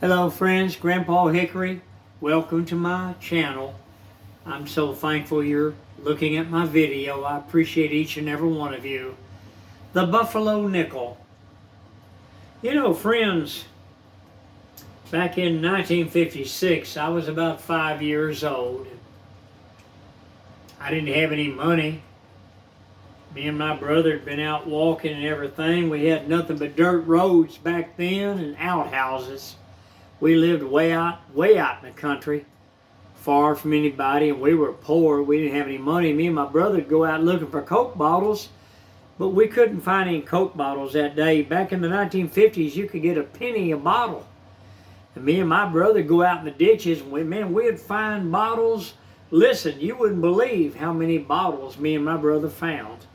Hello friends, Grandpa Hickory. Welcome to my channel. I'm so thankful you're looking at my video. I appreciate each and every one of you. The Buffalo Nickel. You know, friends, back in 1956, I was about 5 years old. I didn't have any money. Me and my brother had been out walking and everything. We had nothing but dirt roads back then and outhouses. We lived way out in the country, far from anybody, and we were poor. We didn't have any money. Me and my brother would go out looking for Coke bottles, but we couldn't find any Coke bottles that day. Back in the 1950s, you could get a penny a bottle. And me and my brother go out in the ditches, and we'd find bottles. Listen, you wouldn't believe how many bottles me and my brother found.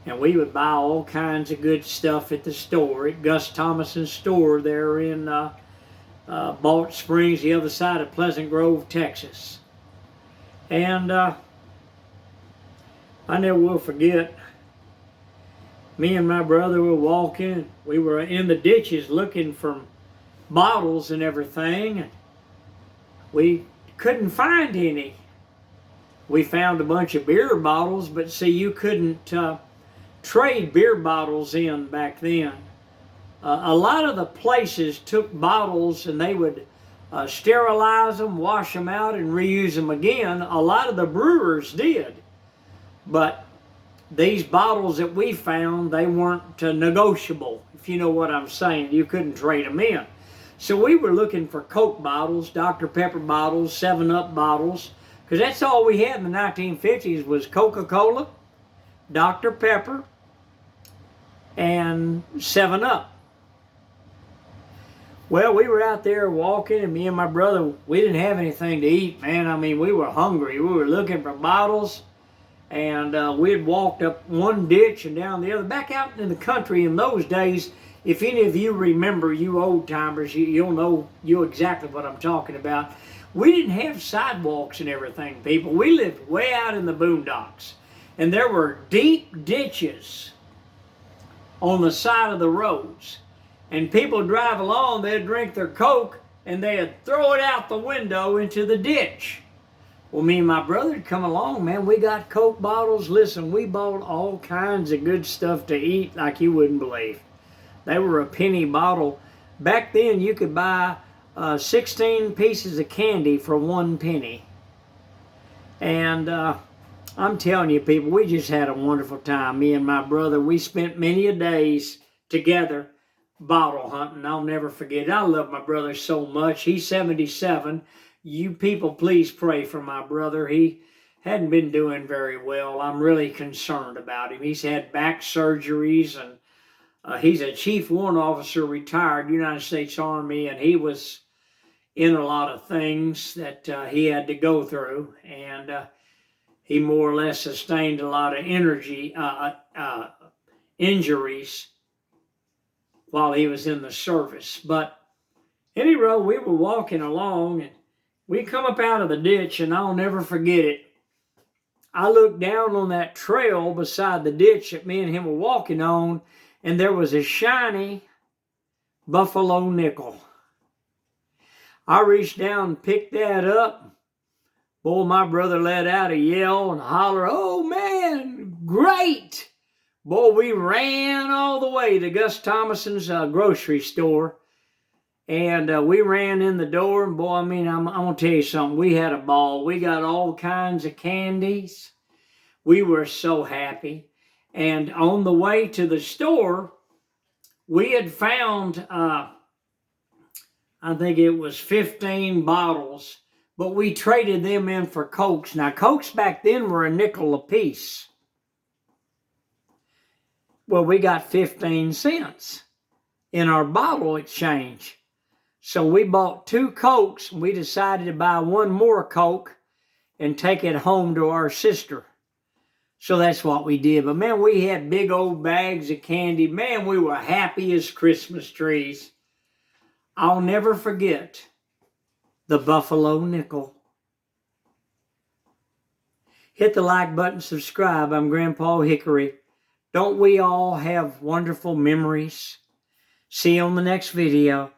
And we would buy all kinds of good stuff at the store, at Gus Thomason's store there in Balch Springs, the other side of Pleasant Grove, Texas. And I never will forget, me and my brother were walking. We were in the ditches looking for bottles and everything. And we couldn't find any. We found a bunch of beer bottles, but see, you couldn't trade beer bottles in back then. A lot of the places took bottles and they would sterilize them, wash them out, and reuse them again. A lot of the brewers did. But these bottles that we found, they weren't negotiable, if you know what I'm saying. You couldn't trade them in. So we were looking for Coke bottles, Dr. Pepper bottles, 7-Up bottles, because that's all we had in the 1950s was Coca-Cola, Dr. Pepper, and 7-Up. Well, we were out there walking, and me and my brother, we didn't have anything to eat, man. I mean, we were hungry. We were looking for bottles, and we had walked up one ditch and down the other. Back out in the country in those days, if any of you remember, you old-timers, you'll exactly what I'm talking about. We didn't have sidewalks and everything, people. We lived way out in the boondocks, and there were deep ditches on the side of the roads. And people drive along, they'd drink their Coke, and they'd throw it out the window into the ditch. Well, me and my brother would come along, man, we got Coke bottles. Listen, we bought all kinds of good stuff to eat like you wouldn't believe. They were a penny bottle. Back then, you could buy 16 pieces of candy for 1 penny. And I'm telling you, people, we just had a wonderful time. Me and my brother, we spent many a days together bottle hunting. I'll never forget it. I love my brother so much. He's 77. You people, please pray for my brother. He hadn't been doing very well. I'm really concerned about him. He's had back surgeries, and he's a Chief Warrant Officer, retired, United States Army, and he was in a lot of things that he had to go through, and he more or less sustained a lot of injuries while he was in the service. But anyway, we were walking along, and we come up out of the ditch, and I'll never forget it. I looked down on that trail beside the ditch that me and him were walking on, and there was a shiny Buffalo nickel. I reached down and picked that up. Boy, my brother let out a yell and holler, "Oh man, great!" Boy, we ran all the way to Gus Thomason's grocery store. And we ran in the door. And boy, I mean, I'm going to tell you something. We had a ball. We got all kinds of candies. We were so happy. And on the way to the store, we had found, I think it was 15 bottles. But we traded them in for Cokes. Now, Cokes back then were a nickel a piece. Well, we got 15 cents in our bottle exchange. So we bought 2 Cokes, and we decided to buy 1 more Coke and take it home to our sister. So that's what we did. But man, we had big old bags of candy. Man, we were happy as Christmas trees. I'll never forget the Buffalo Nickel. Hit the like button, subscribe. I'm Grandpa Hickory. Don't we all have wonderful memories? See you on the next video.